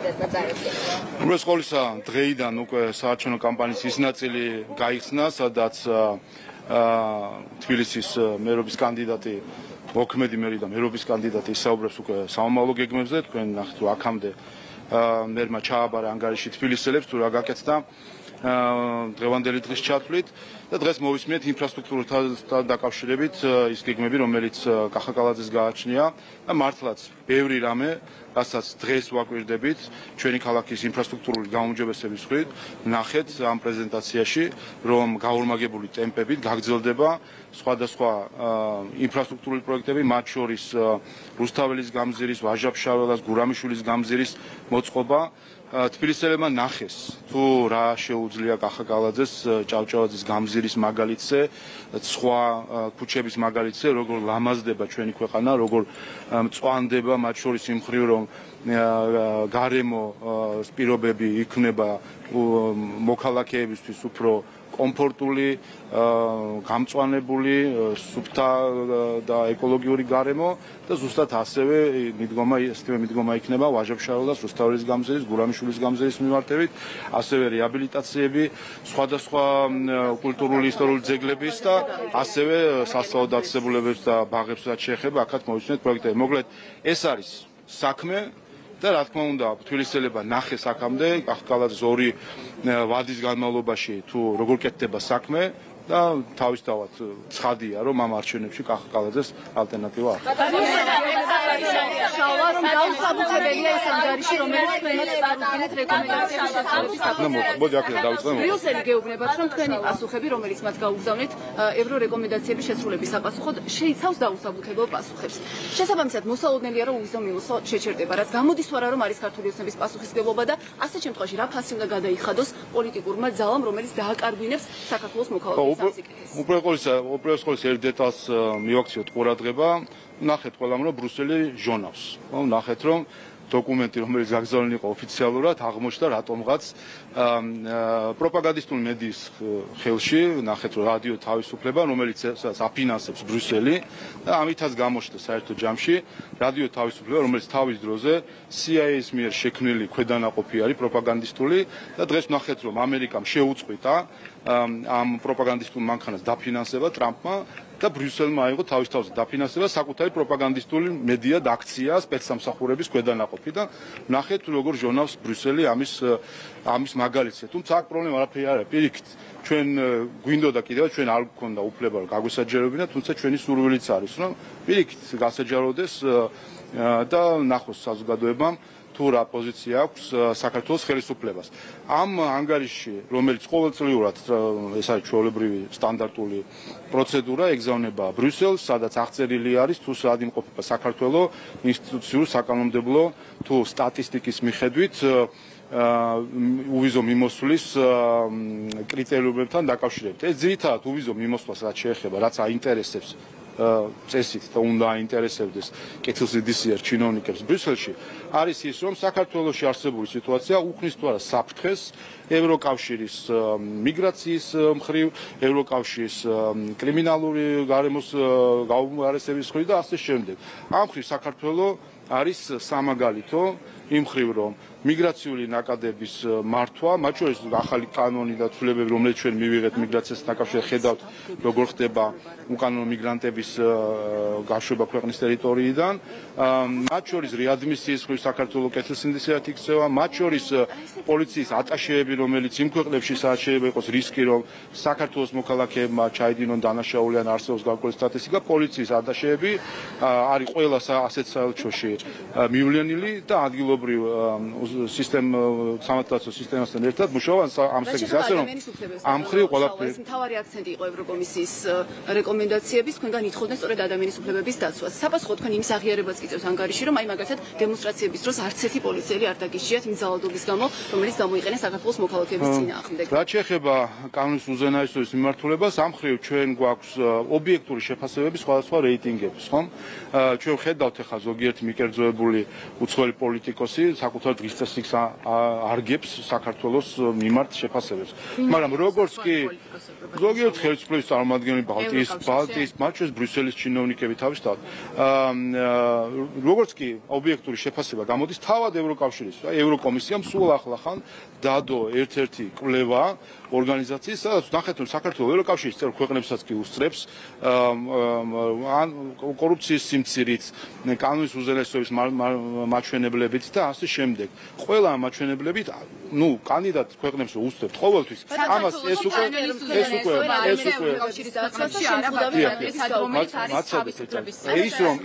უბრალოდ ყოველისა დღეიდან უკვე საარჩევნო კამპანიის ის ნაწილი გაიხსნა, სადაც თბილისის მერობის კანდიდატი მოქმედი მერი და მერობის კანდიდატი ისაუბრებს უკვე სამომავლო გეგმებზე. თქვენ ნახეთ რომ აქამდე მერმა ჩააბარა ანგარიში თბილისელებს თუ რა გაკეთდა დღევანდელი დღის ჩათვლით და დღეს მოვისმენთ ინფრასტრუქტურასთან დაკავშირებით ის გეგმები, რომელიც კახაკალაძეს გააჩნია და მართლაც ბევრი რამე, რასაც დღეს ვაკვირდებით ჩვენი ქალაქის ინფრასტრუქტურული გაუმჯობესების მხრივ, ნახეთ ამ პრეზენტაციაში, რომ გაორმაგებული ტემპებით გაგრძელდება სხვადასხვა ინფრასტრუქტურული პროექტები, მათ შორის რუსთაველის გამზირის, ვაჟა-ფშაველას, გურამიშვილის გამზირის მოწყობა. თბილისელებმა ნახეს თუ რა შეუძლია კახაკალაძეს ჭავჭავაძის გამზირის მაგალითზე, სხვა ქუჩების მაგალითზე, როგორ ლამაზდება ჩვენი ქვეყანა, როგორ მწვანდება, მათ შორის იმ მხრივ, რომ გარემო პირობები იქნება მოქალაქეებისთვის უფრო კომფორტული, გამწვანებული, სუფთა და ეკოლოგიური გარემო და ზუსტად ასევე მიდგომა იქნება ვაჟა-ფშაველას, რუსთაველის გამზირის, გურამიშვილის გამზირის მიმართებით, ასევე რეაბილიტაციები, სხვადასხვა კულტურული ისტორიული ძეგლების და ასევე სასწავლო დაწესებულებებს და ბაღებსაც შეეხება აქაც მოვისმენთ პროექტები. მოკლედ, ეს არის საქმე და რა თქმა უნდა, თბილისელებმა ნახეს აქამდე კახაკალაძის 2 ვადის განმავლობაში თუ როგორ კეთდება საქმე და თავისთავად ცხადია, რომ ამ არჩევნებში კახაკალაძეს ალტერნატივა არ აქვს. ბრიუსელი გეუბნებათ, რომ თქვენი პასუხები, რომელიც მათ გაუგზავნით ევრორეკომენდაციების შესრულების საპასუხოდ, შეიცავს დაუსაბუთებელ პასუხებს. შესაბამისად, მოსალოდნელია, რომ უზომილო შეჩერდება, რაც გამოდის თუ არა, რომ არის ქართული ოცნების პასუხისმგებლობა და ასეთ შემთხვევაში რა ფასი უნდა გადაიხადოს პოლიტიკურმა ძალამ, რომელიც დააკარგვინებს საქართველოს მოქალაქეებს. უპირველეს ყოვლისა ერთ დეტალს მივაქციოთ ყურადღება. ნახეთ ყველამ, რომ ბრუსელი ჟონავს. ნახეთ, რომ დოკუმენტი, რომელიც გაგზავნილი იყო ოფიციალურად, აღმოჩნდა რატომღაც პროპაგანდისტული მედიის ხელში. ნახეთ, რომ რადიო თავისუფლება, რომელიც აფინანსებს ბრიუსელი და ამითაც გამოჩნდა საერთო ჯამში რადიო თავისუფლება, რომელიც თავის დროზე CIA-ის მიერ შექმნილი ქვედანაყოფი არის პროპაგანდისტული და დღეს ნახეთ, რომ ამერიკამ შეუწყვიტა ამ პროპაგანდისტულ მანქანას დაფინანსება ტრამპმა და ბრიუსელმა აიღო თავის თავზე დაფინანსება საკუთარი პროპაგანდისტული მედია და აქცია სპეცსამსახურების ქვედანაყოფი და ნახეთ როგორ ჟონავს ბრიუსელი ამის მაგალითზე. თუმცა აქ პრობლემა არაფერი არ არის. პირიქით, ჩვენ გვინდოდა კიდევ ჩვენ არ გვქონდა უფლება რომ გაგვესაჯაროებინა, თუმცა ჩვენი სურვილიც არის, რომ პირიქით გასაჯაროდეს და ნახოს საზოგადოებამ თუ რა პოზიცია აქვს საქართველოს ხელისუფლებას. ამ ანგარიში, რომელიც ყოველწლიურად ეს არის ჩვეულებრივი სტანდარტული პროცედურა, ეგზავნება ბრიუსელს, სადაც აღწერილი არის თუ სად იმყოფება საქართველოს ინსტიტუციურ საკანონმდებლო თუ სტატისტიკის მიხედვით უვიზო მიმოსვლის კრიტერიუმებთან დაკავშირებით. ეს ძირითადად უვიზო მიმოსვლას რაც შეეხება, რაც აინტერესებს წესით და უნდა აინტერესებდეს კეთილსინდისიერ ჩინოვნიკებს ბრიუსელში, არის ის, რომ საქართველოში არსებული სიტუაცია უხნის თუ არა საფრთხეს ევროკავშირის მიგრაციის მხრივ, ევროკავშირის კრიმინალური გარემოს გაუმჯობესების მხრივ და ასე შემდეგ. ამ მხრივ საქართველოს არის სამაგალითო იმ მხრივ, რომ მიგრაციული ნაკადების მართვა, მათ შორის ახალი კანონი და ცვლილებები, რომელიც ჩვენ მივიღეთ მიგრაციასთან დაკავშირებით, ხედავთ როგორ ხდება უკანონო მიგრანტების გაშვება ქვეყნის ტერიტორიიდან, მათ შორის რეადმისიის მხრივ საქართველოს კეთილსინდისიათ იქცევა, მათ შორის პოლიციის ატაშეები, რომელიც იმ ქვეყნებში სადაც შეიძლება იყოს რისკი, რომ საქართველოს მოქალაქეებმა ჩაიდინონ დანაშაული ან არსებობს გარკვეული სტატისტიკა, პოლიციის ატაშეები არის ყველა ასეთ საელჩოში მივლენილი და ადგილობრივ სამართალდაცვო სისტემასთან ერთად მუშაობენ ამ სექტორში, ასე რომ ამ მხრივ ყველაფერი მთავარი აქცენტი იყო ევროკომისიის რეკომენდაციების, თქვენგან ითხოვდნენ სწორედ ადამიანის უფლებების დაცვას. საპასუხოდ თქვენ იმის აღიარებას გიწევთ ანგარიში, რომ აი მაგალითად დემონსტრაციების დროს არც ერთი პოლიციელი არ დაგიჭირათ იმ ძალადობის გამო, რომელიც გამოიყენეს საქართველოს მოქალაქეების წინააღმდეგ. რაც შეეხება კანონის უზენაესობის მიმართულებას, ამ მხრივ ჩვენ გვაქვს ობიექტური შეფასებები სხვადასხვა რეიტინგების, ხომ? ჩვენ ხედავთ ახლა ზოგიერთი მიკერძოებული უცხოელი პოლიტიკოსი სახელმწიფოსი საკუთარ დღის წესრიგს არგებს საქართველოს მიმართ შეფასებებს. მაგრამ როგორც კი ზოგიერთ ხელისუფლების წარმომადგენლები ბალტიის მათ შორის ბრიუსელის ჩინოვნიკები თავისთავად როგორც კი ობიექტური შეფასება გამოდის თავად ევროკავშირის ევროკომისიამ სულ ახლახან დადო ერთ-ერთი კვლევა ორგანიზაციის სადაც ნახეთ რომ საქართველოს ევროკავშირის წევრ ქვეყნებსაც კი უსწრებს ან კორუფციის სიმცირით კანონის უზენაესობის მაჩვენებლებით და ასე შემდეგ ყველა მაჩვენებლებით კანდიდატ ქვეყნებს უსწრებთ ყოველთვის ამას ეს უკვე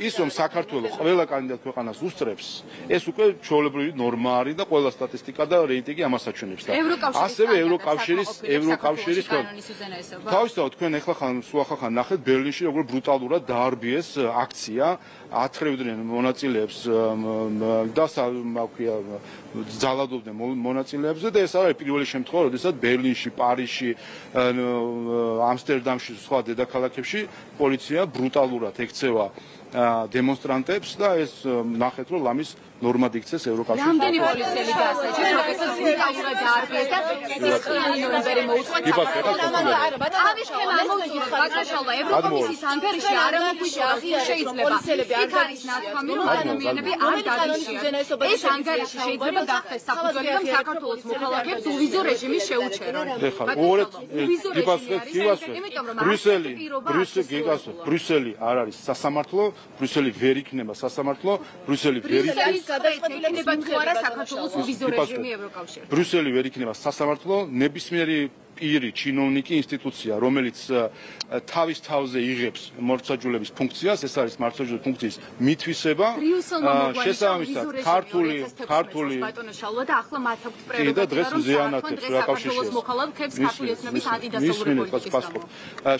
ის რომ საქართველოს ყველა კანდიდატ ქვეყანას უსწრებს ეს უკვე ჩვეულებრივი ნორმა არის და ყველა სტატისტიკა და რეიტინგი ამას აჩვენებს და ასევე ევროკავშირის თავისთავად თქვენ სულ ახალ ნახეთ ბერლინში როგორ ბრუტალურად დაარბიეს აქცია ათხრევდნენ მონაწილეებს და ძალადობდნენ მონაწილეებზე და ეს არის პირველი შემთხვევა, როდესაც ბერლინში, პარიზში, ამსტერდამში, სხვა დედაქალაქებში პოლიცია ბრუტალურად ექცევა დემონსტრანტებს და ეს ნახეთ რომ ლამის ნორმად იქცეს ევროკავშირში. რამდენი პოლიციელი დასაჯეს, როდესაც ბრუტალურად დაარბიეს და სისხლიანი ნომერი მოუწყვეტ საქართველოს ევროკომისიის ანგარიში არამოგვიჩვენა შეიძლება იქ არის ნათქვამი რომ ადამიანები არ გადაშიათ ეს ანგარიში შეიძლება გახდეს საფუძველი რომ საქართველოს მოქალაქეებს უვიზო რეჟიმი შეუჩერონ ბრიუსელი არ არის სასამართლო ბრიუსელი ვერ იქნება სასამართლო ბრიუსელი ვერ იქნება ბრიუსელი ვერ იქნება სასამართლო ნებისმიერი პირი ჩინოვნიკი ინსტიტუცია რომელიც თავის თავზე იღებს მართლმსაჯულების ფუნქციას ეს არის მართლმსაჯულების ფუნქციის მითვისება შესაბამისად ქართული და ახლა მათ აქვს პრეროგატივა დღეს ზიანათებს საქართველოს მოქალაქეებს ქართული ეთნობის ანტიდასავლური პოლიტიკის გამო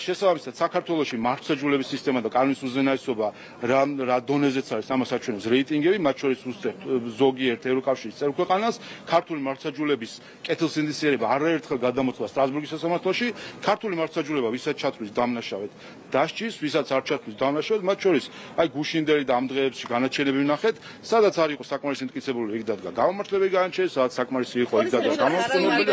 შესაბამისად საქართველოში მართლმსაჯულების სისტემა და კანონის უზენაესობა რა დონეზეც არის ამას აჩვენებს რეიტინგები მათ შორის უსწრებთ ზოგიერთ ევროკავშირის წევრ ქვეყანას ქართული მართლმსაჯულების კეთილსინდისიერება არაერთხელ გადამოწვა სტრასბურგის სასამართლოში ქართული მართლმსაჯულება ვისაც ჩათვლის დამნაშავედ დასჭის ვისაც არ ჩათვლის დამნაშავედ მათ შორის აი გუშინდელი და ამ დღეებში განაჩენები ვნახეთ სადაც არ იყო საკმარისი მტკიცებული იქ დადგა გამომართლებელი განაჩენი სადაც საკმარისი იყო იქ დადგა გამომართლებელი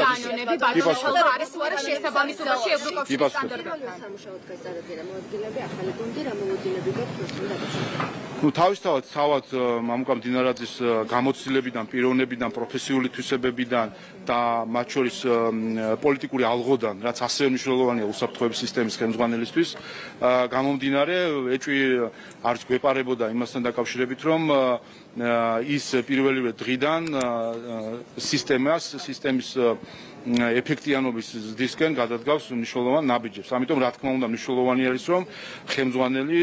არის უარა შესაბამისობაში ევროკავშირის სტანდარტებთან სამუშაოდ გასარებია მოადგილეები ახალი გუნდი რა მოლოდინები გაქვთ თავისთავად მამუკა მდინარაძის გამოცდილებიდან პიროვნებიდან პროფესიული თვისებებიდან და მათ შორის პოლიტიკური ალღოდან რაც ასევე მნიშვნელოვანია უსაფრთხოების სისტემის ხელმძღვანელისთვის გამომდინარე ეჭვი არც გვეპარებოდა იმასთან დაკავშირებით რომ ის პირველივე დღიდან სისტემის ეფექტიანობის ზრდისკენ გადადგავს მნიშვნელოვან ნაბიჯებს. ამიტომ რა თქმა უნდა მნიშვნელოვანი არის რომ ხელმძღვანელი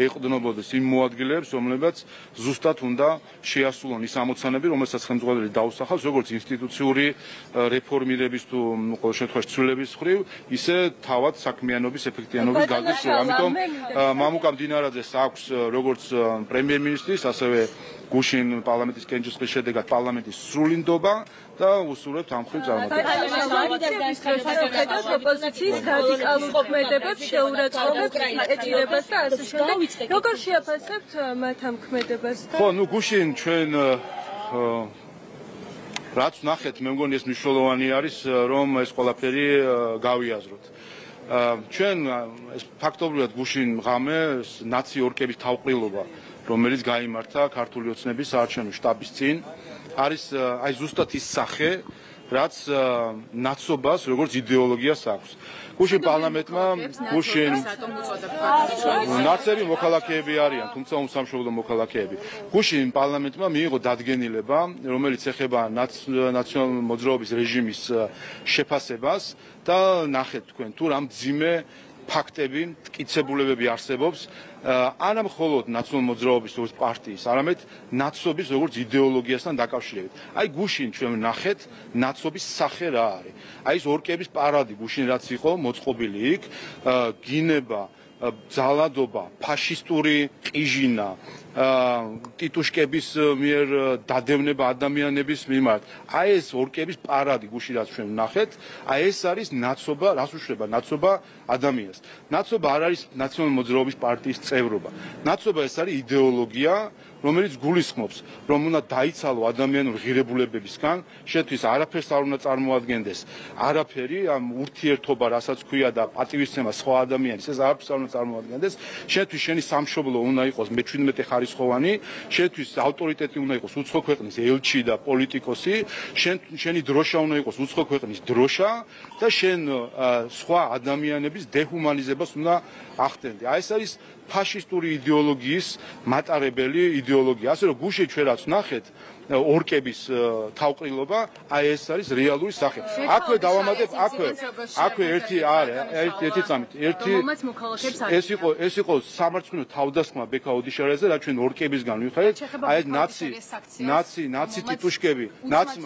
ეყრდნობოდეს იმ მოადგილეებს, რომლებიც ზუსტად უნდა შეასრულონ ის ამოცანები, რომელსაც ხელმძღვანელი დაუსახავს, როგორც ინსტიტუციური რეფორმირების თუ ყოველ შემთხვევაში ცვლილების მხრივ, ისე თავად საქმიანობის ეფექტიანობის გაზრდის. ამიტომ მამუკა მდინარაძეს აქვს როგორც პრემიერ-მინისტრის, ასევე გუშინ პარლამენტის კენჭისყრის შედეგად პარლამენტის სრულინდობა და უსურვებთ ამ მხრივ წარმოადგენს ოპოზიციის რადიკალურ ქმედებებს შეურაცხყოფებს ეტირებას და ასე შემდეგ. როგორ შეაფასებთ მათ ამ ქმედებას? ხო, გუშინ ჩვენ რაც ნახეთ, მე მგონი ეს მნიშვნელოვანი არის, რომ ეს ყველაფერი გავიაზროთ. ჩვენ ეს ფაქტობრივად გუშინ ღამე ნაცი ორკების თავყრილობა რომელიც გაიმართა ქართული ოცნების საარჩევნო შტაბის წინ არის აი ზუსტად ის სახე რაც ნაცობას როგორც იდეოლოგიას აქვს. გუშინ პარლამენტმა ნაცები მოქალაქეები არიან, თუმცა უსამშობლო მოქალაქეები. გუშინ პარლამენტმა მიიღო დადგენილება, რომელიც ეხება ნაციონალურ მოძრაობის რეჟიმის შეფასებას და ნახეთ თქვენ თუ რა მძიმე ფაქტები, მტკიცებულებები არსებობს არა მხოლოდ ნაციონალურ მოძრაობის როგორც პარტიის, არამედ ნაცობის როგორც იდეოლოგიასთან დაკავშირებით. აი გუშინ ჩვენ ნახეთ ნაცობის სახე რა არის. აი ეს ორკების პარადი გუშინ რაც იყო მოწყობილი იქ, გინება, ძალადობა, ფაშისტური ყიჟინა, ტიტუშკების მიერ დადევნება ადამიანების მიმართ. აი ეს ორკების პარადი გუშინ რაც ჩვენ ნახეთ, აი ეს არის ნაცობა, რას უშლება ნაცობა ადამიანს. ნაცობა არ არის ნაციონალური მოძრაობის პარტიის წევრობა. ნაცობა ეს არის იდეოლოგია, რომელიც გულისხმობს, რომ უნდა დაიცალო ადამიანური ღირებულებებისგან, შეთვის არაფერს არ უნდა წარმოადგენდეს, არაფერი ამ ურთიერთობა, რასაც ქვია და პატივისცემა სხვა ადამიანის, ეს არაფერს არ უნდა წარმოადგენდეს, შეთვის შენი სამშობლო უნდა იყოს მე-17 ხარისხოვანი, შეთვის ავტორიტეტი უნდა იყოს უცხო ქვეყნის ელჩი და პოლიტიკოსი, შენი დროშა უნდა იყოს უცხო ქვეყნის დროშა და შენ სხვა ადამიანების დეჰუმანიზებას უნდა ახდენდი. აი ეს არის ფაშისტური იდეოლოგიის მატარებელი იდეოლოგია. ასე რომ გუშინ ჩვენ რაც ნახეთ ორკების თავყრილობა, აი ეს არის რეალური სახე. აქვე დავამატებ, აქვე ერთი წამით, ეს იყო სამართლიანო თავდასხმა ბექა ოდიშარაზე, რაც ჩვენ ორკებისგან ვიხარეთ, აი ეს ნაცი ტიტუშკები, ნაც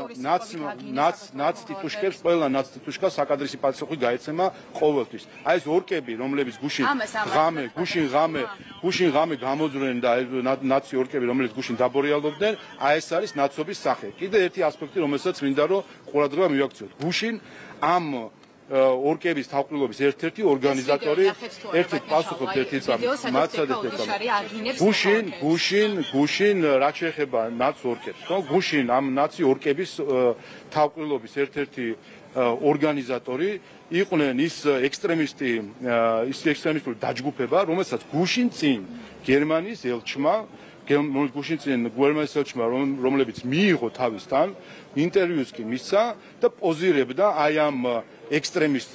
ტიტუშკებს, ყველა ნაც ტიტუშკას საკადრისი პასუხი გაეცემა ყოველთვის. აი ეს ორკები, რომლებიც გუშინ ღამე გამოძვრენ და ნაცი ორკები, რომლებიც გუშინ დაბორიალობდნენ, აი ეს არის ნაცობის სახე. კიდე ერთი ასპექტი, რომელსაც მინდა რომ ყურადღება მივაქციოთ. გუშინ ამ ორკების თავყრილობის ერთ-ერთი ორგანიზატორი, ერთ-ერთი პასუხობს ერთი წამი, მაცადეთ გუშინ რა შეეხება ნაც ორკებს, ხო? გუშინ ამ ნაცი ორკების თავყრილობის ერთ-ერთი ორგანიზატორი იყვნენ ის ექსტრემისტული დაჯგუფება, რომელსაც გუშინ წინ გერმანიის ელჩმა რომლებიც მიიღო თავისთან ინტერვიუს კი მისცა და პოზირებდა აი ამ ექსტრემისტ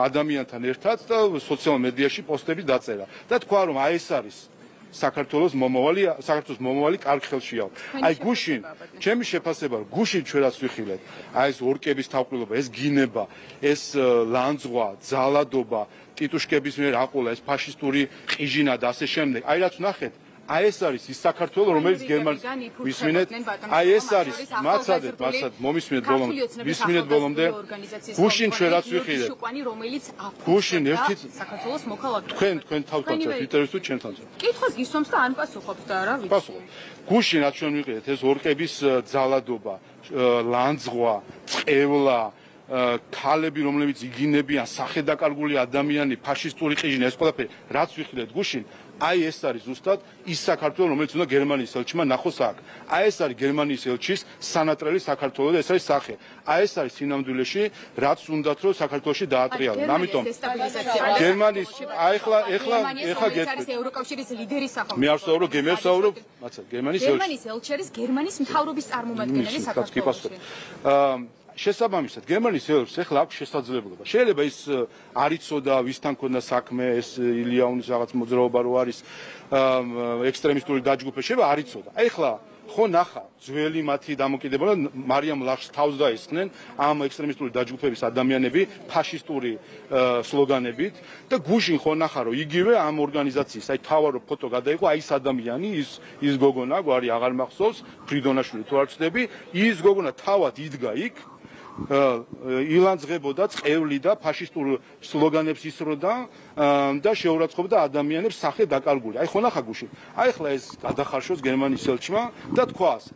ადამიანთან ერთად და სოციალურ მედიაში პოსტები დაწერა და თქვა რომ აი ეს არის საქართველოს მომავალი კარგ ხელშიაო. აი გუშინ ჩემი შეფასება გუშინ ჩვენ რაც ვიხილეთ, აი ეს ორკების თავყრილობა, ეს გინება, ეს ლანძღვა, ძალადობა, ტიტუშკების მიერ აყოლა, ეს ფაშისტური ყიჟინა და ასე შემდეგ. აი რაც ნახეთ, აი ეს არის ის საქართველო, რომელიც გერმანიის ვისმინეთ, აი ეს არის მაცადეთ, მომისმინეთ ბოლომდე. გუშინ ჩვენ რაც ვიხილეთ, გუშინ ერთი საქართველოს მოქალაქე. თქვენ თავთან თვითერს თუ ჩემთან. კითხვას გისვამს და ან პასუხობთ და რა ვიცი. პასუხობ. გუშინ რაც ჩვენ ვიყიდეთ, ეს ორკების ძალადობა, ლანძღვა, წევლა, ქალები, რომლებიც იგინებიან, სახედაკარგული ადამიანი, ფაშისტური ყიჟინა, ეს ყველაფერი, რაც ვიხილეთ გუშინ, აი ეს არის ზუსტად ის საქართველო, რომელიც უნდა გერმანიის ელჩმა ნახოს აქ. აი ეს არის გერმანიის ელჩის სანატრელი საქართველო და ეს არის სახე. აი ეს არის სინამდვილეში, რაც უნდათ რომ საქართველოში დაატრიალონ. ამიტომ გერმანიის ეხლა არის ევროკავშირის ლიდერის სახელმწიფო. მე არ ვსაუბრობ, გერმანიის ელჩი არის გერმანიის მთავრობის წარმომადგენელი საქართველოში. შესაბამისად, გერმანიის ელჩს ეხლა აქვს შესაძლებლობა. შეიძლება ის არ იცოდა ვისთან ქონდა საქმე, ეს ილიაუნის რაღაც მოძრაობა რო არის ექსტრემისტული დაჯგუფება, შეიძლება არ იცოდა. ეხლა ხო ნახა ძველი მათი დამოკიდებულება მარიამ ლახს თავს დაესხნენ ამ ექსტრემისტული დაჯგუფების ადამიანები ფაშისტური სლოგანებით და გუშინ ხო ნახა რომ იგივე ამ ორგანიზაციის აი თავარო ფოტო გადაიღო აი ეს ადამიანი ის გოგონა გვარი აღარ მახსოვს ფრიდონაშვილი თუ არ ვცდები ის გოგონა თავად იდგა იქ ილანძღებოდა წევლი და ფაშისტურ სლოგანებს ისროდა და შეურაცხყოფდა ადამიანებს სახე დაკარგული. აი ხო ნახა გუშინ. აი ხლა ეს გადახარშოს გერმანიის ელჩმა და თქვას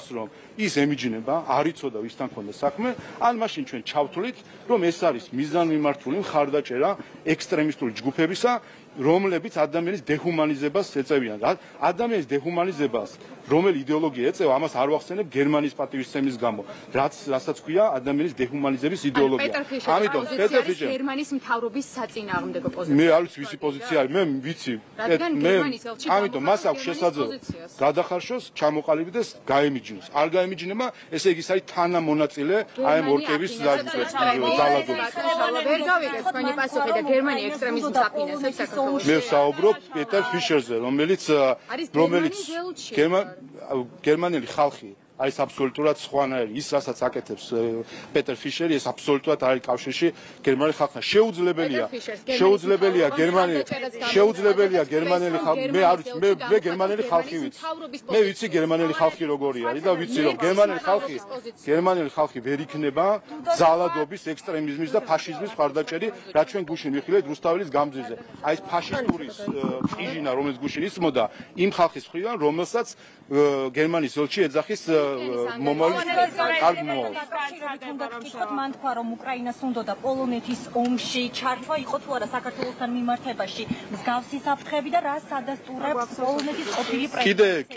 რომ ის ემიჯნება, არ იცოდა ვისთან ქონდა საქმე, ან მაშინ ჩვენ ჩავთვლით, რომ ეს არის მიზანმიმართული მხარდაჭერა ექსტრემისტული ჯგუფებისა, რომლებიც ადამიანის დეჰუმანიზებას ეწევიან. ადამიანის დეჰუმანიზებას რომელი იდეოლოგია ეწევა, ამას არ ვახსენებ გერმანიის პატივისცემის გამო, რასაც ქვია ადამიანის დეჰუმანიზების იდეოლოგია. ამიტომ პეტერ ფიშერი გერმანიის მთავრობის საწინააღმდეგო პოზიცია. მე არ ვიცი ვისი პოზიცია არის, მე ვიცი. ამიტომ მას აქვს შესაძლებლობა გადახარშოს, ჩამოყალიბდეს, გაემიჯნოს. არ გაემიჯნება, ესე იგი ის არის თანამონაწილე აი ამ ორკების ძალადობის. ვერ გავიგეთ თქვენი პასუხი და გერმანია ექსტრემიზმს აფინანსებს საქართველოში. მე ვსაუბრობ პეტერ ფიშერზე, რომელიც გერმანელი ხალხი არის აბსოლუტურად სხვანაირი. ის რასაც აკეთებს პეტერ ფიშერი, ეს აბსოლუტურად არის კავშირში გერმანელი ხალხთან. შეუძლებელია გერმანელი ხალხი. მე არ ვიცი, მე გერმანელი ხალხი ვიცი. მე ვიცი გერმანელი ხალხი როგორი არის და ვიცი რომ გერმანელი ხალხი ვერ იქნება ძალადობის, ექსტრემიზმის და ფაშიზმის მხარდაჭერი, რაც ჩვენ გუშინ ვიხილეთ რუსთაველის გამზირზე. აი ეს ფაშისტური ყიჟინა, რომელიც გუშინ ისმოდა იმ ხალხის მხრიდან, რომელსაც გერმანიის ელჩი ეძახის მომავლის კარგი მომავალი. მან თქვა რომ უკრაინას უნდოდა პოლონეთის ომში ჩართვა იყო თუ არა საქართველოსთან მიმართებაში მსგავსი საფრთხები და რა სადასტურებს პოლონეთის ყოფილი პრეზიდენტი.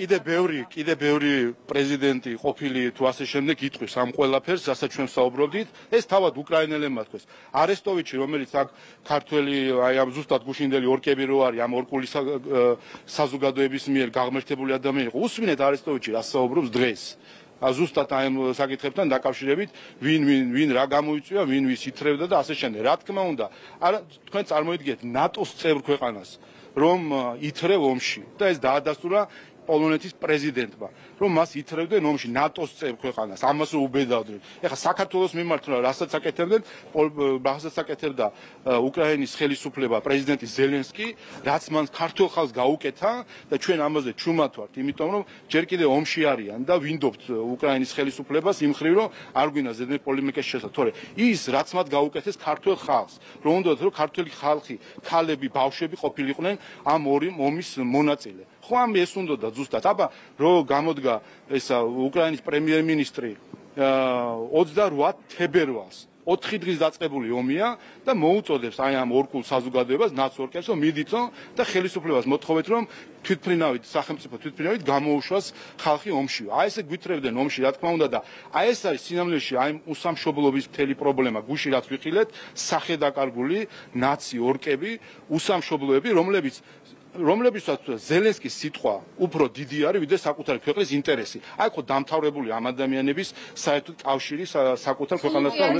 კიდე ბევრი პრეზიდენტი ყოფილი თუ ასე შემდეგ იტყვის ამ ყველაფერს, რასაც ჩვენ საუბრობდით, ეს თავად უკრაინელებმა თქვეს. არესტოვიჩი, რომელიც აქ ქართველი, აი ამ ზუსტად გუშინდელი ორკები რო არის, ამ ორკული საზოგადოების მიერ გაღმერთებული ადამიანი იყო. უსმინეთ არესტოვიჩი რას საუბრობს დღეს. ზუსტად აი ამ საკითხებთან დაკავშირებით, ვინ რა გამოიწვია, ვინ ვის ითრევდა და ასე შემდეგ. რა თქმა უნდა, არა თქვენ წარმოიდგინეთ ნატოს წევრ ქვეყანას, რომ ითრევ ომში და ეს დაადასტურა პოლონეთის პრეზიდენტმა, რომ მას ითრევდნენ ომში ნატოს წევრ ქვეყანას, ამას უბედავდნენ. ეხლა საქართველოს მიმართ რასაც აკეთებდა უკრაინის ხელისუფლება პრეზიდენტი ზელენსკი, რაც მან ქართულ ხალხს გაუკეთა და ჩვენ ამაზე ჩუმად ვართ, იმიტომ რომ ჯერ კიდევ ომში არიან და ვინდობთ უკრაინის ხელისუფლებას იმ ხრივ, რომ არ გვინდა ზედმეტ პოლემიკის შესაძლო. თორე ის რაც მათ გაუკეთეს ქართულ ხალხს, რომ უნდათ რომ ქართული ხალხი, ქალები, ბავშვები ყოფილიყვნენ ამ ორი ომის მონაწილე. ხო ამ ეს უნდა ზუსტად აბა რო გამოდგა ეს უკრაინის პრემიერ-მინისტრი 28 თებერვალს 4 დღის დაწყებული ომია და მოუწოდებს აი ამ ორკულ საზოგადოებას ნაცორკებს რომ მიდითო და ხელისუფლებას მოთხოვეთ რომ თვითმფრინავით სახელმწიფო თვითმფრინავით გამოუშვას ხალხი ომში. აი ესე გვითრევდნენ ომში რა თქმა უნდა და აი ეს არის სინამდვილეში აი უსამშობლობის მთელი პრობლემა გუში რაც ვიხილეთ სახედაკარგული ნაცი ორკები უსამშობლოები რომლებიცაც ზელენსკის სიტყვა უფრო დიდი არის ვიდრე საკუთარი ქვეყნის ინტერესი. აი ხო დამთავრებული ამ ადამიანების საერთოდ კავშირი საკუთარ ქვეყანასთან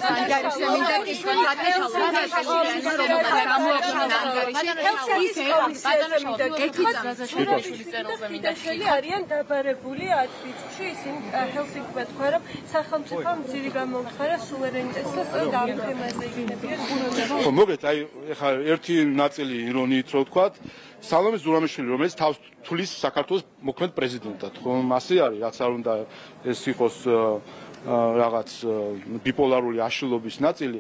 არიან დაბარებული 10 რიცხვში ისინი ჰელსინკმა თქვა რომ სახელმწიფომ ძირი გამოუხარა სუვერენიტეტს და ამ თემაზე იქნებიან. ხო მოგეთ აი ეხლა ერთი ნაწილი ირონიით რო ვთქვათ სალომე ზურამიშვილი, რომელიც თავს თulis საქართველოს მოქმედ პრეზიდენტად, ხომ ასე არის, რაც არ უნდა ეს იყოს რაღაც ბიპოლარული აშლილობის ნაწილი,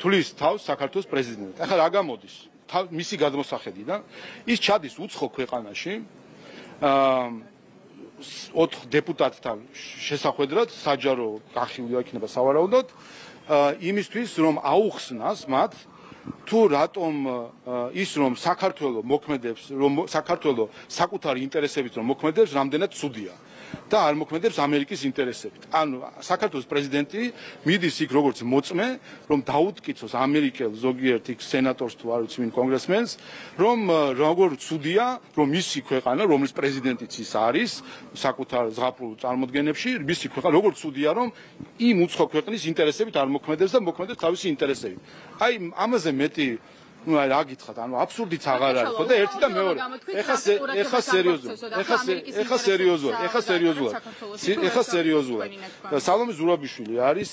თulis თავს საქართველოს პრეზიდენტად. ახლა რა გამოდის? მისი გადმოსახედიდან ის ჩადის უცხო ქვეყანაში 4 დეპუტატთან შესახვედრად საჯარო გახილვა იქნება სავარაუდოდ, იმისთვის რომ აუხსნას მათ თუ რატომ ის რომ საქართველოს მოქმედებს, რომ საქართველოს საკუთარი ინტერესებით რომ მოქმედებს, რამდენად ცუდია და არ მოქმედებს ამერიკის ინტერესებით. ანუ საქართველოს პრეზიდენტი მიდის იქ როგორც მოწმე, რომ დაუტკიცოს ამერიკელ ზოგიერთ იქ სენატორს თუ არ ვიცი ვინ კონგრესმენს, რომ როგორ ცუდია, რომ მისი ქვეყანა, რომლის პრეზიდენტიც ის არის, საკუთარ ზღაპრულ წარმოდგენებში, მისი ქვეყანა როგორ ცუდია, რომ იმ უცხო ქვეყნის ინტერესებით არ მოქმედებს და მოქმედებს თავისი ინტერესებით. აი ამაზე მეტი ну რა გითხრათ ანუ აბსურდიც აღარ არის ხო და ერთი და მეორე ეხა სერიოზულად სალომე ზურაბიშვილი არის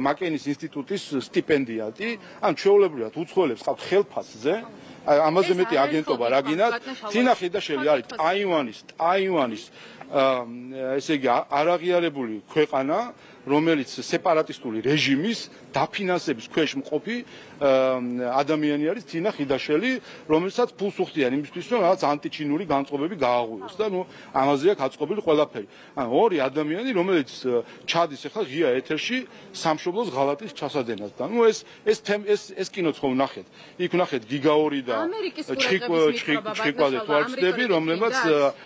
მაკენის ინსტიტუტის სტიპენდიატი ან ჩვეულებრივად უცხოელებს ყავთ ხელფასზე ამაზე მეტი აგენტობა რა გინდათ თინა ხიდაშელი არის ტაივანის ესე იგი არაღიარებული ქვეყანა რომელიც სეპარატისტული რეჟიმის დაფინანსების ქვეშ მყოფი ადამიანი არის თინა ხიდაშელი, რომელსაც ფულს უხდიან იმისთვის, რომ რაღაც ანტიჩინური განწყობები გააღვიოს და ნუ ამაზეა გაწყობილი ყველაფერი. ანუ ორი ადამიანი, რომელიც ჩადის ახლა ღია ეთერში სამშობლოს ღალატის ჩასადენად და ნუ ეს კინოც ხო ვნახეთ. იქ ვნახეთ გიგაორი და ჩხიკვაძე თუ არ ვცდები, რომლებმაც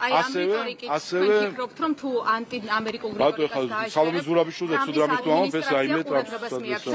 ასევე ფიქრობთ რომ თუ ანტი-ამერიკული რატო ახლა სალომე ზურაბიშვილს და ცუდრამეს თუ ამბობ ეს აიმე ტრამპს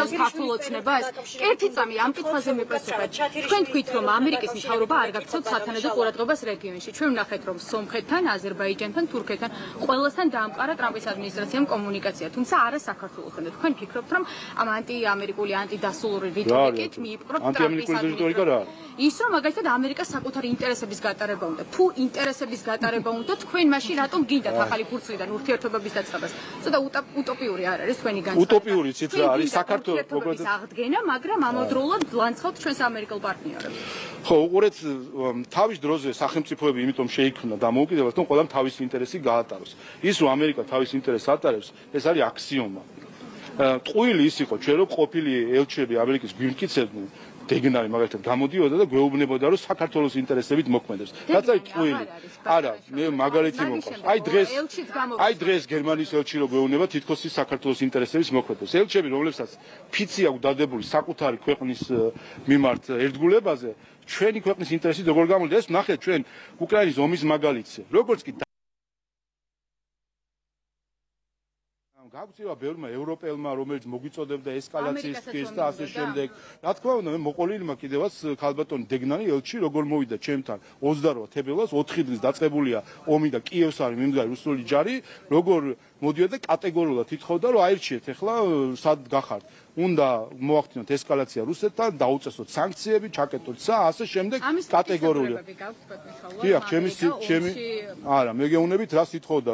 ქართულ ოცნებას ერთი წამი ამ კითხვაზე მეპასუხეთ. თქვენ თქვით რომ ამერიკის მთავრობა არ გაქცევთ სათანადო ყურადღებას რეგიონში. ჩვენ ვნახეთ რომ სომხეთთან, აზერბაიჯანთან, თურქეთთან ყველასთან დაამყარა ტრამპის ადმინისტრაციამ კომუნიკაცია, თუმცა არა საქართველოსთან. და თქვენ ფიქრობთ რომ ამ ანტი-ამერიკული, ანტიდასულური რიტორიკით მიიპყრობთ ტრამპის ადმინისტრაცია. ის რომ მაგალითად ამერიკას საკუთარი ინტერესების გატარება უნდა. თუ ინტერესების გატარება უნდა, თქვენ მაშინ რატომ გინდათ ახალი ფურცლიდან ურთიერთობების დაწყებას? ცოტაუტოპიური არ არის თქვენი განცხადება. utopიური ციფრა არის საქართველოს პროგრამის აღდგენა, მაგრამ ამავდროულად ვლანცხავთ ჩვენს ამერიკელ პარტნიორებს. ხო, უყურეთ თავის დროზე სახელმწიფოები იმიტომ შეიქმნა დამოუკიდებლად, რომ ყველამ თავის ინტერესი გაატაროს. ის რომ ამერიკა თავის ინტერესს ატარებს, ეს არის აქსიომა. ტყუილი ის იყო, ჩვენ რომ ყოფილი ელჩები ამერიკის გვიმტკიცებდნენ დეგნარი მაგალითად გამოდიოდა და გვეუბნებოდა რომ საქართველოს ინტერესებით მოქმედებს. რაც აი ტყუილი. არა, მე მაგალითი მომყავს. აი დღეს გერმანიის ელჩი რო გვეუბნება თითქოს ის საქართველოს ინტერესების მოქმედებს. ელჩები, რომლებსაც ფიცი აქვს დადებული საკუთარი ქვეყნის მიმართ ერთგულებაზე, ჩვენი ქვეყნის ინტერესით როგორ გამოვიდა ეს ნახეთ ჩვენ უკრაინის ომის მაგალითზე. როგორც კი გაგვწევა ბევრმა ევროპელმა, რომელიც მოგვიწოდებდა ესკალაციისთვის და ასე შემდეგ. რა თქმა უნდა, მე მოყოლილი მაქვს კიდევაც ქალბატონი დეგნანი ელჩი, როგორ მოვიდა ჩემთან 28 თებერვალს 4 დღის დაწყებულია ომი და კიევს არის მიმდგარი რუსული ჯარი, როგორ მოდიოდა კატეგორიულად ითხოვდა, რომ აირჩიეთ ახლა სად გახართ. უნდა მოახდინოთ ესკალაცია რუსეთთან, დაუწესოთ სანქციები, ჩაკეტოთ ცა, ასე შემდეგ კატეგორიული. დიახ, ჩემი არა, მე გეუბნებით რას ითხოვდა,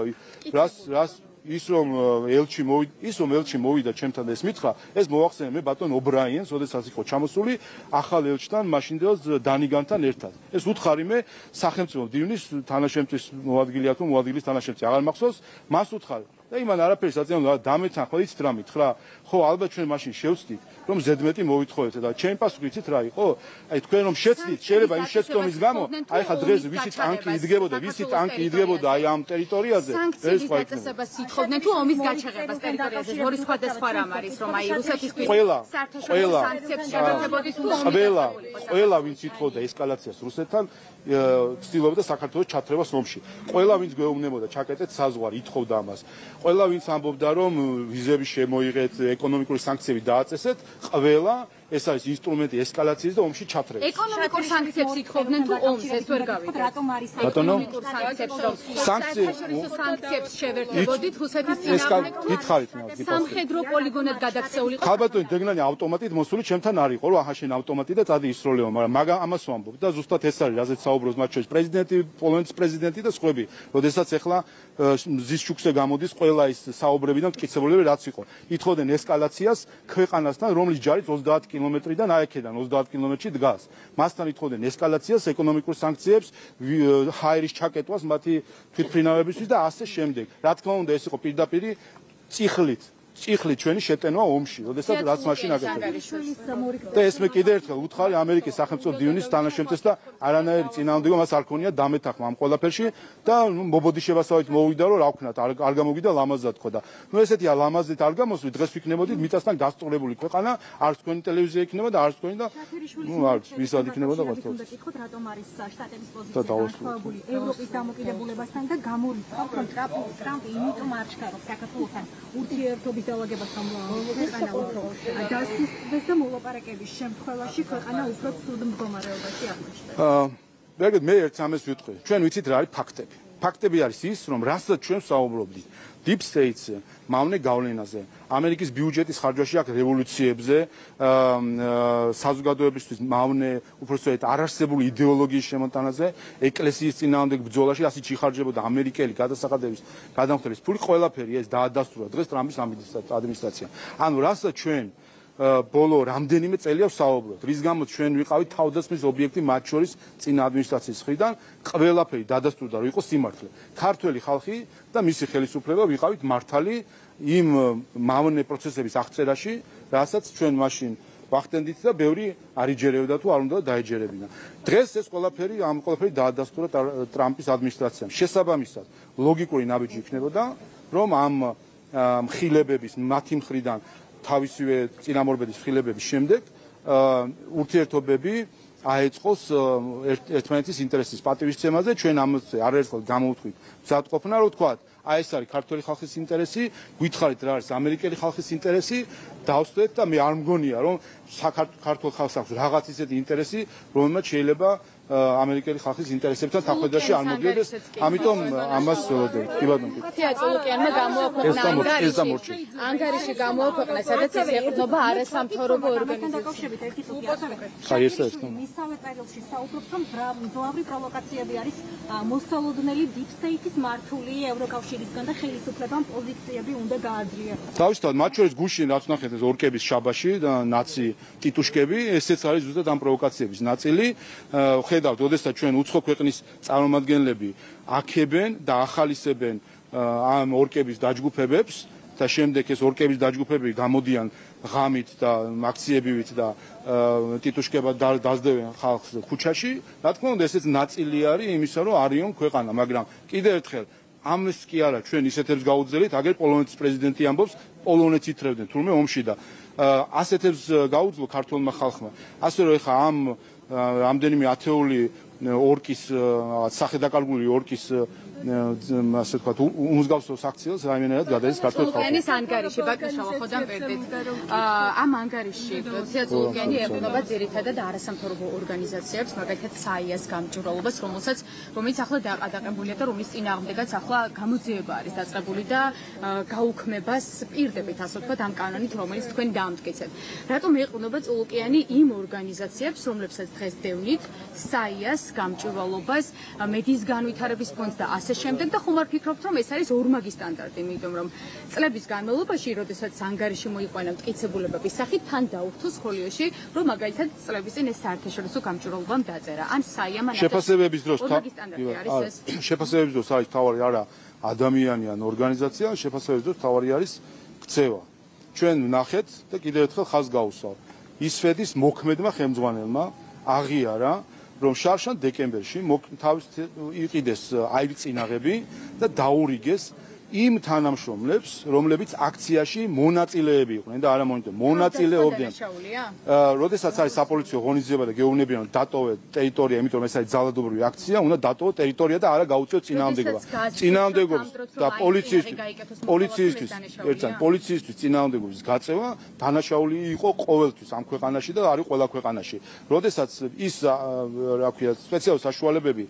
რას ის რომ ელჩი მოვიდა ჩემთან ეს მითხრა, ეს მოახსენე მე ბატონ ობრაიენს, როდესაც იყო ჩამოსული ახალ ელჩთან, მაშინდელს დანიგანთან ერთად. ეს უთხარი მე სახელმწიფო მდივნის თანაშემწის მოადგილი აქვს, მოადგილის თანაშემწი აღარ მახსოვს, მას უთხარი. და იმან არაფერი საწინააღმდეგო დამეცახა, იცით რა მითხრა? ხო, ალბათ ჩვენ მაშინ შევწდით, რომ ზედმეტი მოვითხოვეთ და ჩემი პასუხი იცით რა იყო? აი თქვენ რომ შეცდით, შეიძლება იმ შეცდომის გამო, აი ხა დღეს ვისი ტანკი იდგებოდა აი ამ ტერიტორიაზე, ეს სხვა იქნება. ითხოვდნენ თუ ომის გაჩაღებას ტერიტორიაზე, ორი სხვადასხვა რამ არის, რომ აი რუსეთისთვის ყველა სანქციებს შევერთებოდით თუ ყველა ვინც ითხოვდა ესკალაციას რუსეთთან, ცდილობდა საქართველოს ჩათრევას ომში. ყველა ვინც გვეუბნებოდა ჩაკეტეთ საზღვარი, ითხოვდა ამას. ყველა ვინც ამბობდა რომ ვიზები შემოიღეთ, ეკონომიკური სანქციები დააწესეთ, ყველა ეს არის ინსტრუმენტი ესკალაციის და ომში ჩათრევის. ეკონომიკურ სანქციებს ითხოვდნენ თუ ომს ეს ვერ გავიგე. ეკონომიკურ სანქციებს რომ სანქციებს შევერთებოდით რუსეთის წინააღმდეგ გითხარით სამხედრო პოლიგონად გადაქცეული იყო. ქალბატონი დეგნანი ავტომატით მოსული ჩემთან არ იყო, რომ ახლა შენ ავტომატი და წადი ისროლეო, მაგრამ ამას ვამბობ და ზუსტად ეს არის, რაზეც საუბრობს მათ შორის პრეზიდენტი, პოლონეთის პრეზიდენტი და სხვები. როდესაც ახლა მზის შუქზე გამოდის ყველა ის საუბრები და მტკიცებულები რაც იყო. ითხოვდნენ ესკალაციას ქვეყანასთან, რომლის ჯარიც 30 კილომეტრიდან აიქედან 30 კილომეტრში დგას. მასთან ითხოვდნენ ესკალაციას, ეკონომიკურ სანქციებს, ჰაერის ჩაკეტვას მათი თვითმფრინავებისთვის და ასე შემდეგ. რა თქმა უნდა, ეს იყო პირდაპირი წიხლით ჩვენი შეტენვა ომში, როდესაც რაც მაშინ აკეთებდა. და ეს მე კიდევ ერთხელ უთხარი ამერიკის სახელმწიფო დივნის თანაშემწეს და არანაირი წინააღმდეგო მას არ ქონია დამეთახმა ამ ყველაფერში და მობოდიშებასავით მოვიდა რომ რა ვქნათ, არ გამოვიდა ლამაზად ხო და ნუ ესეთია ლამაზით არ გამოსვით, დღეს ვიქნებოდით მიწასთან გასწორებული ქვეყანა, არც თქვენი ტელევიზია იქნება და არც თქვენი და ნუ არც ვისად იქნება და ყოთო. გითხოთ რატომ არის შტატების პოზიცია განსხვავებული ევროპის დამოკიდებულებასთან და გამორიცხავთ რომ ტრამპი იმიტომ არ ჩქარობს საქართველოსთან ურთიერთობის დაალაგებასთან ქვეყანა უფრო დასუსტდეს და მოლაპარაკების შემთხვევაში ქვეყანა უფრო ცუდ მდგომარეობაში აღმოჩნდება. მე ერთ ამას ვიტყვი. ჩვენ ვიცით რა არის ფაქტები. ფაქტები არის ის, რომ რასაც ჩვენ საუბრობდით Deep States მავნე გავლენაზე, ამერიკის ბიუჯეტის ხარჯვაში აქ რევოლუციებზე, საზოგადოებისთვის მავნე, უბრალოდ არარსებული იდეოლოგიის შემოტანაზე, ეკლესიის წინააღმდეგ ბრძოლაში ასე ჩიხარჯებოდა ამერიკელი გადასახადების გადამხდელის ფული, ყველაფერი ეს დაადასტურა დღეს ტრამპის ადმინისტრაციამ. ანუ რასაც ჩვენ ბოლო რამდენიმე წელია ვსაუბრობთ, რის გამოც ჩვენ ვიყავით თავდასხმის ობიექტი მათ შორის წინა ადმინისტრაციის მხრიდან, ყველაფერი დადასტურდა რომ იყო სიმართლე. ქართველი ხალხი და მისი ხელისუფლება ვიყავით მართალი იმ მავნე პროცესების აღწერაში, რასაც ჩვენ მაშინ ვახდენდით და ბევრი არ იჯერებდა თუ არ უნდა დაეჯერებინა. დღეს ეს ყველაფერი დაადასტურა ტრამპის ადმინისტრაციამ. შესაბამისად, ლოგიკური ნაბიჯი იქნებოდა, რომ ამ მხილებების მათი მხრიდან თავისივე წინამორბედის ხილებების შემდეგ ურთიერთობები აეწყოს ერთმანეთის ინტერესის პატივისცემაზე. ჩვენ ამაზე არაერთხელ გამოვთქვით მზადყოფნა, რომ ვთქვათ, აი ეს არის ქართველი ხალხის ინტერესი, გითხარით რა არის ამერიკელი ხალხის ინტერესი, დავსვეთ და მე არ მგონია, რომ ქართულ ხალხს აქვს რაღაც ისეთი ინტერესი, რომელმაც შეიძლება ამერიკელი ხალხის ინტერესებთან თანხმობაში არ მოდიოდეს, ამიტომ ამას ვველოდებით. კი ბატონო. თია წულუკიანმა გამოაქვეყნა ანგარიში გამოაქვეყნა, სადაც ის ეყრდნობა არასამთავრობო ორგანიზაციებს. მისავე წერილში საუბრობს, რომ მძლავრი პროვოკაციები არის მოსალოდნელი Deep State-ის მართული ევროკავშირისგან და ხელისუფლებამ პოზიციები უნდა გააძლიეროს. თავისთავად, მათ შორის გუშინ რაც ნახეთ ეს ორკების შაბაში და ნაცი ტიტუშკები, ესეც არის ზუსტად ამ პროვოკაციების ნაწილი. ხედავთ, როდესაც ჩვენ უცხო ქვეყნის წარმომადგენლები აქებენ და ახალისებენ ამ ორკების დაჯგუფებებს და შემდეგ ეს ორკების დაჯგუფები გამოდიან ღამით და აქციებივით და ტიტუშკება დაძდევენ ხალხს ქუჩაში. რა თქმა უნდა, ესეც ნაწილი არის იმისა, რომ არიონ ქვეყანა, მაგრამ კიდევ ერთხელ ამის კი არა ჩვენ ისეთებს გაუძლებთ, აგერ პოლონეთის პრეზიდენტი ამბობს, პოლონეთს ითრევდნენ თურმე ომში და ასეთებს გაუძლო ქართულმა ხალხმა. ასე რომ ეხა ამ რამდენიმე ათეული ორკის სახელდაკარგული ორკის ასე ვთქვათ უმსგავსოს აქციას რაიმენად გადადის ქართულ ხალხს. ენის ანგარიში ბაკაშავა ხოდამ პერდეთ. ამ ანგარიში ცეცულკიანი ეყრდნობა ძირითადად არასამთავრობო ორგანიზაციებს, მაგალითად საიას გამჭვირვალობას, რომელიც ახლა დაყადაყებულია და რომლის წინააღმდეგაც ახლა გამოძიება არის დაწყებული და გაუქმებას პირდებით, ასე ვთქვათ, ამ კანონით, რომელიც თქვენ დაამტკიცეთ. რატომ ეყრდნობა ცულკიანი იმ ორგანიზაციებს, რომლებსაც დღეს დევნით, საიას გამჭვირვალობას, მედიის განვითარების ფონდს და ასე შემდეგ და ხომ არ ფიქრობთ, რომ ეს არის ორმაგი სტანდარტი, იმიტომ რომ წლების განმავლობაში, როდესაც ანგარიში მოიყვანა მტკიცებულებების სახით, თან დაუხტო სხოლიოში, რომ მაგალითად წლების წინ ეს საერთაშორისო გამჭვირვალობამ დაწერა. ან საიამ შეფასებების დროს ორმაგი სტანდარტი არის ეს. შეფასებების დროს არის თავარი არა ადამიანი ან ორგანიზაცია, შეფასებების დროს თავარი არის ქცევა. ჩვენ ვნახეთ და კიდევ ერთხელ ხაზს გავუსვავ. ისვედის მოქმედმა ხელმძღვანელმა აღიარა რომ შარშან დეკემბერში თავის იყიდეს აირწინაღები და დაურიგეს იმ თანამშრომლებს, რომლებიც აქციაში მონაწილეები იყვნენ და არა მონაწილეობდნენ. როდესაც არის sapolitsiო ღონისძიება და გეუბნებიან რომ დატოვე ტერიტორია, იმიტომ რომ ეს არის ძალადობრივი აქცია, უნდა დატოვო ტერიტორია და არა გაუწიო წინააღმდეგობა. წინააღმდეგობის და პოლიციისთვის წინააღმდეგობის გაწევა დანაშაული იყო ყოველთვის ამ ქვეყანაში და არის ყველა ქვეყანაში. როდესაც ის რა ქვია, სპეციალური საშუალებები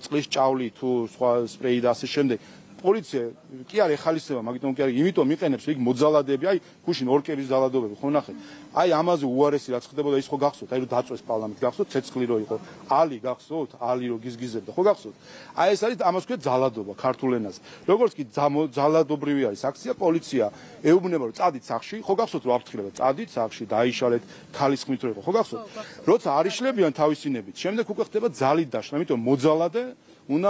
წყლის ჭავლი თუ სხვა სპრეი და ასე შემდეგ პოლიცია კი არ ეხალისება, მაგიტომ კი არ, იმიტომ მიყენებს იქ მოძალადები, აი გუშინ ორკების ძალადობები, ხო ნახეთ. აი ამაზე უარესი რაც ხდებოდა ის ხო გახსოვთ, აი რომ დაწვეს პარლამენტი, გახსოვთ, ცეცხლი რო იყო, ალი გახსოვთ, ალი რო გიზგიზებდა, ხო გახსოვთ. აი ეს არის ამას ქვია ძალადობა ქართულ ენაზე. როგორც კი ძალადობრივი არის აქცია, პოლიცია ეუბნება რომ წადით სახში, ხო გახსოვთ რომ აფრთხილება, წადით სახში, დაიშალეთ, ქალის ხმით რო იყო, ხო გახსოვთ. როცა არ იშლებიან თავისინებით, შემდეგ უკვე ხდება ძალით დაშლა, იმიტომ მოძალადე უნდა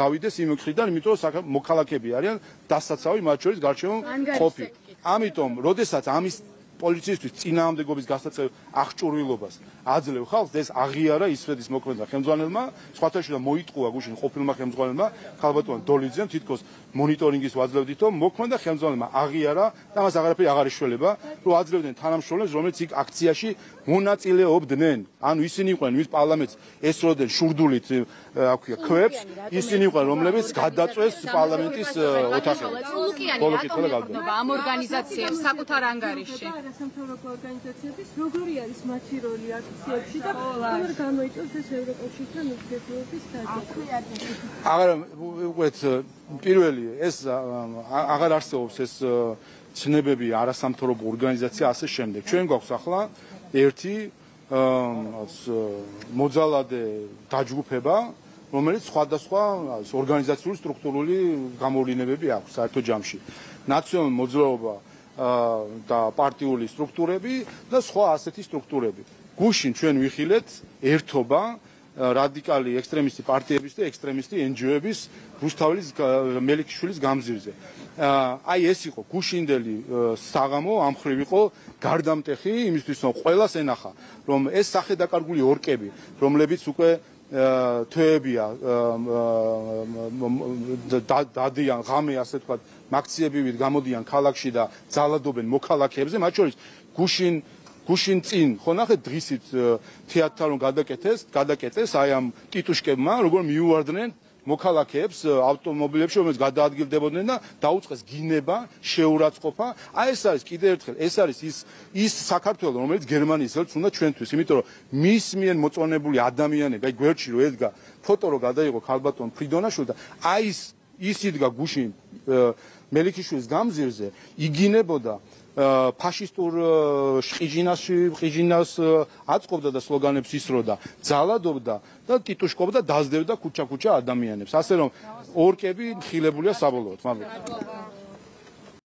გავიდეს იმ მხრიდან, იმიტომ რომ მოქალაქეები არიან დასაცავი, მათ შორის გარჩევან ყოფი. ამიტომ, როდესაც ამის პოლიციისთვის წინააღმდეგობის გასაწევ აღჭურვილობას აძლევ ხალხს, ეს აღიარა ისვედის მოქმედმა ხელმძღვანელმა, სხვათა შორის მოიტყუა გუშინ ყოფილმა ხელმძღვანელმა, ქალბატონ დოლიძემ, თითქოს მონიტორინგის ვაძლევდით, რომ მოქმედა ხელმძღვანელმა აღიარა და მას აღარაფერი აღარ იშველება, რომ აძლევდნენ თანამშრომლებს, რომელიც იქ აქციაში მონაწილეობდნენ. ანუ ისინი იყვნენ, ვის პარლამენტს ესროდნენ შურდულით, რა ქვია, ქვებს, ისინი იყვნენ, რომლებიც გადაწვეს პარლამენტის ოთახებს. ამ ორგანიზაციებს საკუთარ ანგარიში სამთავრობო ორგანიზაციების როგორი არის მათი როლი აქციებში და როგორ გამოიწვევს ეს ევროკავშირთან ურთიერთობების დაძაბვა? აღარ უყურეთ, პირველი ეს აღარ არსებობს ეს ცნებები არასამთავრობო ორგანიზაცია ასე შემდეგ. ჩვენ გვაქვს ახლა ერთი მოძალადე დაჯგუფება, რომელიც სხვადასხვა ორგანიზაციული სტრუქტურული გამოვლინებები აქვს საერთო ჯამში. ნაციონალური მოძრაობა და პარტიული სტრუქტურები და სხვა ასეთი სტრუქტურები. გუშინ ჩვენ ვიხილეთ ერთობა რადიკალი ექსტრემისტი პარტიების და ექსტრემისტი NGO-ების რუსთაველის მელიქიშვილის გამზირზე. აი ეს იყო გუშინდელი საღამო, ამ ხრივ იყო გარდამტეხი იმისთვის, რომ ყველას ენახა, რომ ეს სახელდაკარგული ორკები, რომლებიც უკვე თვეებია დადიან ღამე ასე ვთქვათ აქციებივით გამოდიან ქალაქში და ძალადობენ მოქალაქეებზე, მათ შორის გუშინ წინ ხო ნახეთ დღისით თეატრთან რომ გადაკეტეს აი ამ ტიტუშკებმა როგორ მიუვარდნენ მოქალაქეებს ავტომობილებში, რომელიც გადაადგილდებოდნენ და დაუწყეს გინება, შეურაცხყოფა. აი ეს არის კიდევ ერთხელ, ეს არის ის საქართველო, რომელიც გერმანიის ელჩს უნდა ჩვენთვის, იმიტომ რომ მის მიერ მოწონებული ადამიანები, აი გვერდში რო ედგა ფოტო რო გადაიღო ქალბატონ ფრიდონაშვილი და აი ის იდგა გუშინ მელიქიშვილის გამზირზე, იგინებოდა ფაშისტურ შყიჟინას აწყობდა და სლოგანებს ისროდა, ძალადობდა და ტიტუშკობდა, დაძდევდა ქუჩა-ქუჩა ადამიანებს. ასე რომ ორკები ხილებულია საბოლოოდ.